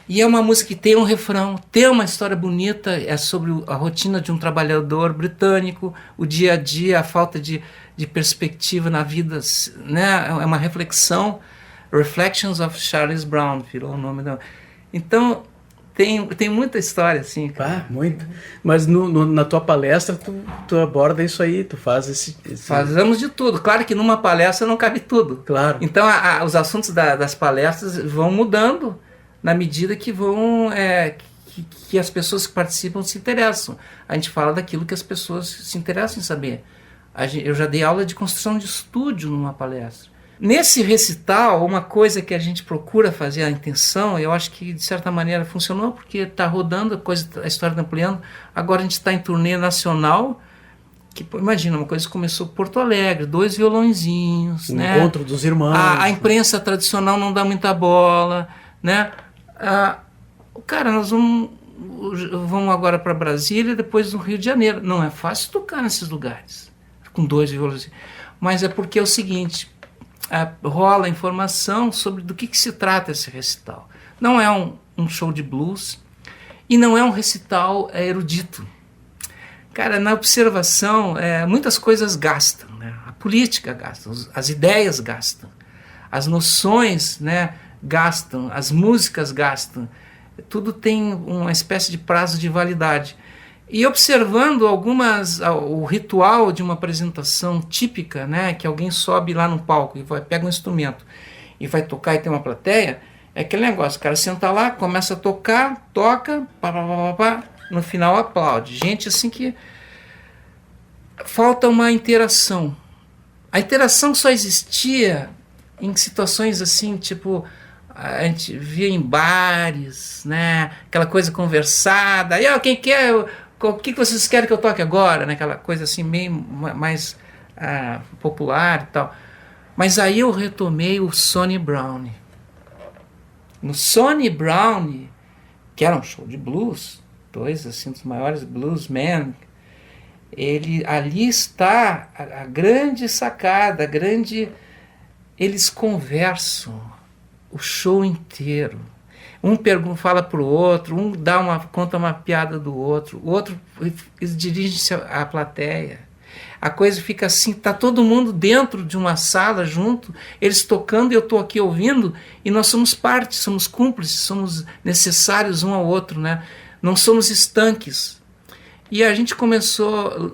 E é uma música que tem um refrão, tem uma história bonita, é sobre a rotina de um trabalhador britânico, o dia a dia, a falta de perspectiva na vida, né? É uma reflexão, Reflections of Charles Brown, virou o nome da... Então, tem muita história, assim, cara. Muito. Mas na tua palestra, tu aborda isso aí, tu faz esse... Fazemos de tudo. Claro que numa palestra não cabe tudo. Claro. Então, os assuntos das palestras vão mudando na medida que que as pessoas que participam se interessam. A gente fala daquilo que as pessoas se interessam em saber. Eu já dei aula de construção de estúdio numa palestra. Nesse recital, uma coisa que a gente procura fazer, a intenção, eu acho que de certa maneira funcionou, porque está rodando, a história está ampliando. Agora a gente está em turnê nacional, que, imagina, uma coisa que começou em Porto Alegre, 2 violãozinhos, né? Encontro dos irmãos. A imprensa tradicional não dá muita bola, né? Cara, nós vamos agora para Brasília e depois no Rio de Janeiro. Não é fácil tocar nesses lugares com 2 violões, mas é porque é o seguinte, rola informação sobre do que se trata esse recital. Não é um show de blues e não é um recital erudito. Cara, na observação, muitas coisas gastam, né? A política gasta, as ideias gastam, as noções, né, gastam, as músicas gastam. Tudo tem uma espécie de prazo de validade. E observando o ritual de uma apresentação típica, né, que alguém sobe lá no palco e pega um instrumento e vai tocar e tem uma plateia, é aquele negócio, o cara senta lá, começa a tocar, toca, no final aplaude. Gente, assim que falta uma interação. A interação só existia em situações assim, tipo, a gente via em bares, né, aquela coisa conversada, e quem quer, o que vocês querem que eu toque agora, né, aquela coisa assim meio mais popular e tal. Mas aí eu retomei o Sonny Brown. No Sonny Brown, que era um show de blues, dois assim, dos maiores bluesmen, ali está a grande sacada, eles conversam o show inteiro. Um fala para o outro, um conta uma piada do outro, o outro dirige-se à plateia. A coisa fica assim, tá todo mundo dentro de uma sala junto, eles tocando e eu estou aqui ouvindo, e nós somos parte, somos cúmplices, somos necessários um ao outro, né? Não somos estanques. E a gente começou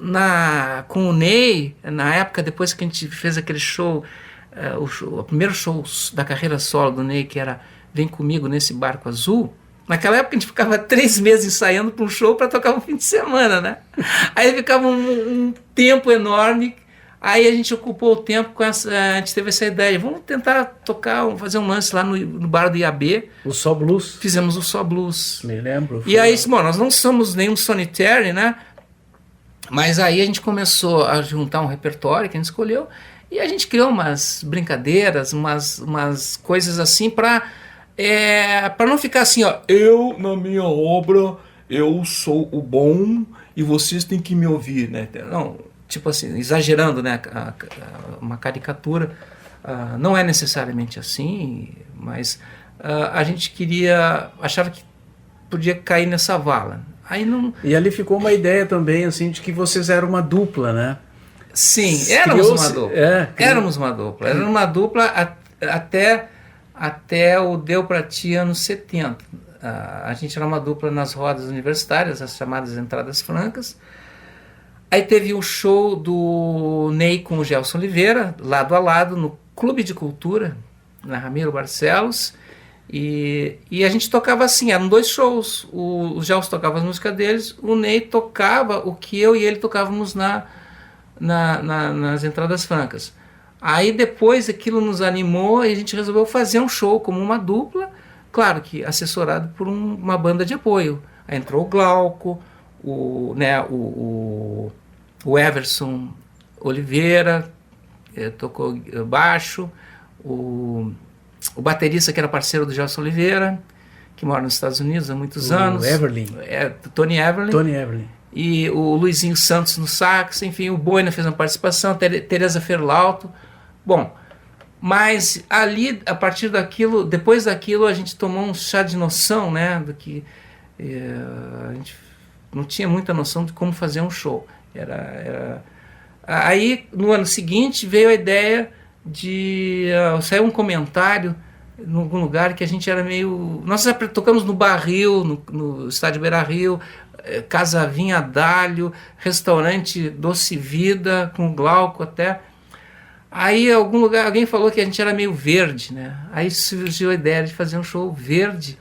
com o Ney, na época, depois que a gente fez aquele show, o primeiro show da carreira solo do Ney, que era Vem Comigo Nesse Barco Azul. Naquela época a gente ficava 3 meses ensaiando para um show para tocar um fim de semana, né? Aí ficava um tempo enorme. Aí a gente ocupou o tempo a gente teve essa ideia, vamos tentar fazer um lance lá no bar do IAB. O Só Blues. Fizemos o Só Blues. Me lembro. E aí, bom, nós não somos nenhum Sonitary, né? Mas aí a gente começou a juntar um repertório que a gente escolheu e a gente criou umas brincadeiras, umas coisas assim para não ficar assim, ó, eu na minha obra, eu sou o bom e vocês têm que me ouvir, né? Não, tipo assim, exagerando, né? Uma caricatura, não é necessariamente assim, mas a gente achava que podia cair nessa vala. Aí não... E ali ficou uma ideia também, assim, de que vocês eram uma dupla, né? Sim, éramos uma dupla. Éramos uma dupla. Era uma dupla até o Deu Pra Ti, anos 70. A gente era uma dupla nas rodas universitárias, as chamadas entradas francas. Aí teve o show do Ney com o Gelson Oliveira, lado a lado, no Clube de Cultura, na Ramiro Barcelos. E a gente tocava assim, eram 2 shows. O Gelson tocava as músicas deles, o Ney tocava o que eu e ele tocávamos nas entradas francas. Aí depois aquilo nos animou e a gente resolveu fazer um show como uma dupla, claro que assessorado por uma banda de apoio. Aí entrou o Glauco, o Everson Oliveira, tocou baixo, o baterista que era parceiro do Gelson Oliveira, que mora nos Estados Unidos há muitos anos. Tony Everlin. E o Luizinho Santos no sax, enfim, o Boina fez uma participação, Teresa Ferlauto. Bom, mas ali, a partir daquilo, depois daquilo, a gente tomou um chá de noção, né, do que a gente não tinha muita noção de como fazer um show. Aí, no ano seguinte, veio a ideia de saiu um comentário em algum lugar que a gente era meio... Nós tocamos no Barril, no estádio Beira-Rio, Casa Vinha Dálio, restaurante Doce Vida, com Glauco até. Aí, em algum lugar, alguém falou que a gente era meio verde, né? Aí surgiu a ideia de fazer um show verde.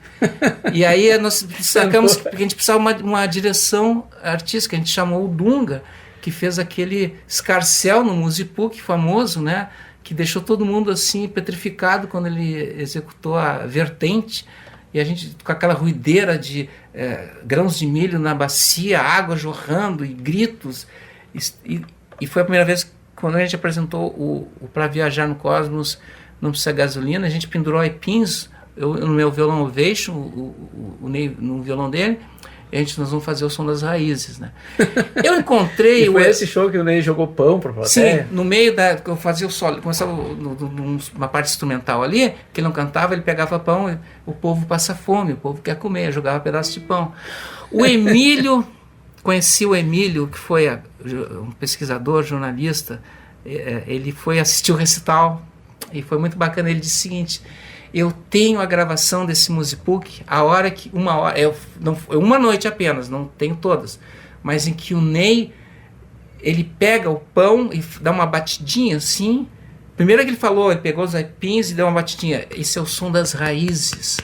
E aí nós sacamos que a gente precisava uma direção artística. A gente chamou o Dunga, que fez aquele escarcel no Musipuc famoso, né? Que deixou todo mundo assim petrificado quando ele executou a vertente. E a gente com aquela ruideira de grãos de milho na bacia, água jorrando e gritos. E foi a primeira vez quando a gente apresentou o Pra Viajar no Cosmos Não Precisa Gasolina. A gente pendurou aipins, eu no meu violão Ovation, o Ney no violão dele, nós vamos fazer o Som das Raízes, né? Eu encontrei... E foi esse show que o Ney jogou pão pra plateia? Sim, no meio da... Eu fazia o solo, começava uma parte instrumental ali, que ele não cantava, ele pegava pão, o povo passa fome, o povo quer comer, jogava pedaço de pão. O Emílio, conheci o Emílio, que foi um pesquisador, jornalista, ele foi assistir o recital, e foi muito bacana. Ele disse o seguinte: eu tenho a gravação desse Musipuc, uma noite apenas, não tenho todas, mas em que o Ney, ele pega o pão e dá uma batidinha assim. Primeiro que ele falou, ele pegou os aipins e deu uma batidinha, esse é o som das raízes.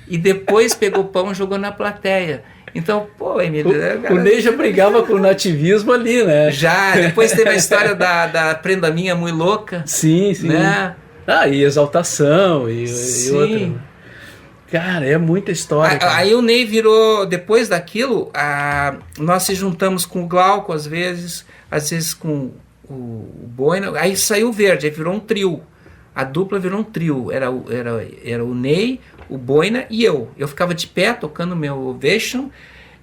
E depois pegou o pão e jogou na plateia. Então, pô, Emílio... O Ney já brigava com o nativismo ali, né? Já, depois teve a história da Prenda Minha Muito Louca. Sim, sim. Né? E Exaltação e outra. Cara, é muita história. Aí o Ney virou, depois daquilo, nós se juntamos com o Glauco às vezes com o Boina, aí saiu o Verde, aí virou um trio. A dupla virou um trio, era o Ney, o Boina e eu. Eu ficava de pé tocando meu Ovation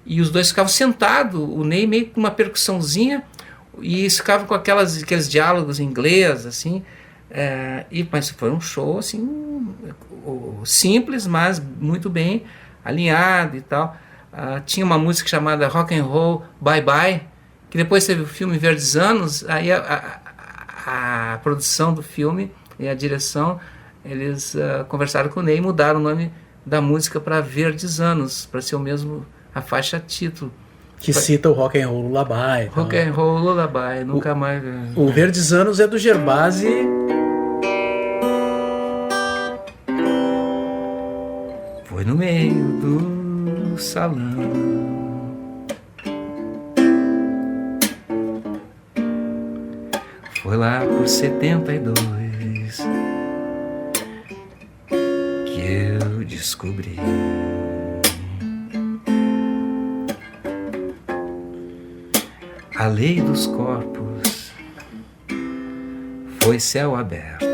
e os dois ficavam sentados, o Ney meio com uma percussãozinha, e eles ficavam com aqueles diálogos em inglês, assim. Mas foi um show assim, simples, mas muito bem alinhado e tal. Tinha uma música chamada Rock and Roll Bye Bye, que depois teve o filme Verdes Anos. Aí a produção do filme e a direção, eles conversaram com o Ney e mudaram o nome da música para Verdes Anos, para ser o mesmo, a faixa título. Que cita o Rock and Roll Lullaby. Rock and Roll Lullaby, nunca mais... O Verdes Anos é do Gervasi. Foi no meio do salão, foi lá por 72 que eu descobri a lei dos corpos. Foi céu aberto,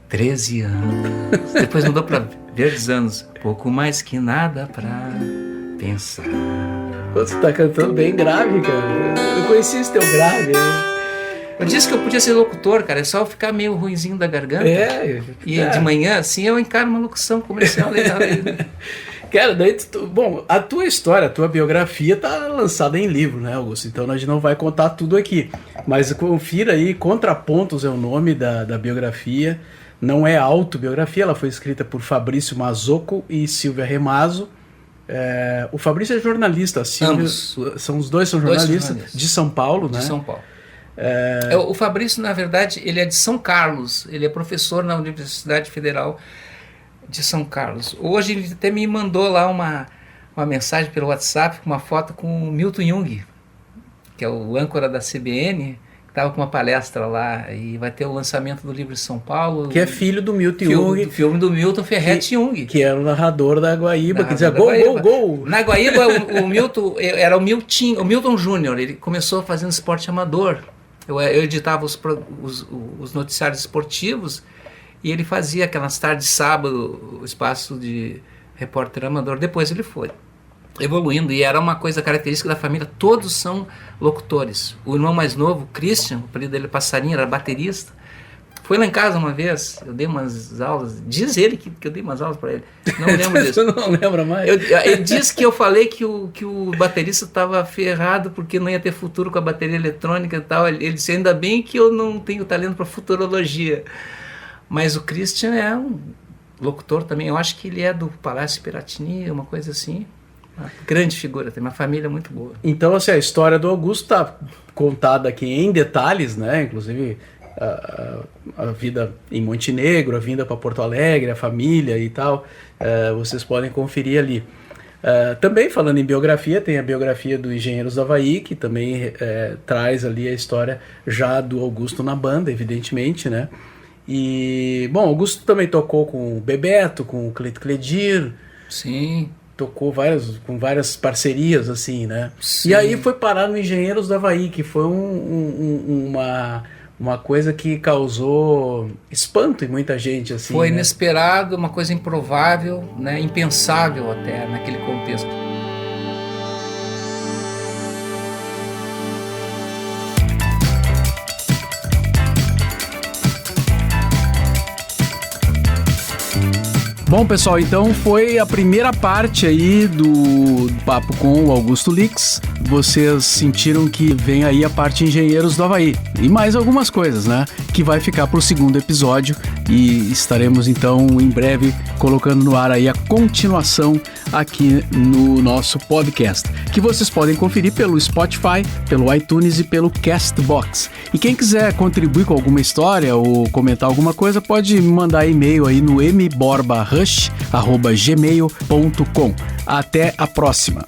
13 anos. Depois mudou para Verdes Anos. Pouco mais que nada pra pensar. Você tá cantando bem grave, cara. Eu conheci esse teu grave, né? Eu disse que eu podia ser locutor, cara. É só eu ficar meio ruinzinho da garganta. E de manhã, assim, eu encaro uma locução comercial legal. Cara, daí bom, a tua história, a tua biografia tá lançada em livro, né, Augusto? Então a gente não vai contar tudo aqui. Mas confira aí, Contrapontos é o nome da biografia. Não é autobiografia, ela foi escrita por Fabrício Mazzocco e Silvia Remazo. O Fabrício é jornalista, a Silvia, os dois são jornalistas de São Paulo, né? De São Paulo. O Fabrício, na verdade, ele é de São Carlos, ele é professor na Universidade Federal de São Carlos. Hoje ele até me mandou lá uma mensagem pelo WhatsApp, com uma foto com o Milton Jung, que é o âncora da CBN, que estava com uma palestra lá, e vai ter o lançamento do livro de São Paulo. Que é filho do Milton Jung. Do filme do Milton Ferretti Jung. Que era o narrador da Guaíba, que dizia gol. Na Guaíba, o Milton era o Milton Júnior, ele começou fazendo esporte amador. Eu editava os noticiários esportivos, e ele fazia aquelas tardes de sábado, o espaço de repórter amador. Depois ele foi evoluindo, e era uma coisa característica da família, todos são locutores. O irmão mais novo, Christian, o apelido dele Passarinho, era baterista. Foi lá em casa uma vez, eu dei umas aulas, diz ele que eu dei umas aulas para ele, não lembro disso. Você não lembra mais? Ele disse que eu falei que o baterista estava ferrado porque não ia ter futuro com a bateria eletrônica e tal. Ele disse, ainda bem que eu não tenho talento para futurologia. Mas o Christian é um locutor também, eu acho que ele é do Palácio Piratini, uma coisa assim. Uma grande figura, tem uma família muito boa. Então, assim, a história do Augusto está contada aqui em detalhes, né? Inclusive a vida em Montenegro, a vinda para Porto Alegre, a família e tal. Vocês podem conferir ali. Também, falando em biografia, tem a biografia do Engenheiros do Havaí, que também traz ali a história já do Augusto na banda, evidentemente, né? E, bom, Augusto também tocou com o Bebeto, com o Cleito Cledir. Sim. Tocou com várias parcerias, assim, né? Sim. E aí foi parar no Engenheiros do Havaí, que foi uma uma coisa que causou espanto em muita gente, assim. Foi inesperado, uma coisa improvável, né? Impensável até naquele contexto. Bom, pessoal, então foi a primeira parte aí do papo com o Augusto Lix. Vocês sentiram que vem aí a parte Engenheiros do Havaí e mais algumas coisas, né? Que vai ficar para o segundo episódio e estaremos então em breve colocando no ar aí a continuação aqui no nosso podcast, que vocês podem conferir pelo Spotify, pelo iTunes e pelo Castbox. E quem quiser contribuir com alguma história ou comentar alguma coisa, pode mandar e-mail aí no mborbarush@gmail.com. Até a próxima!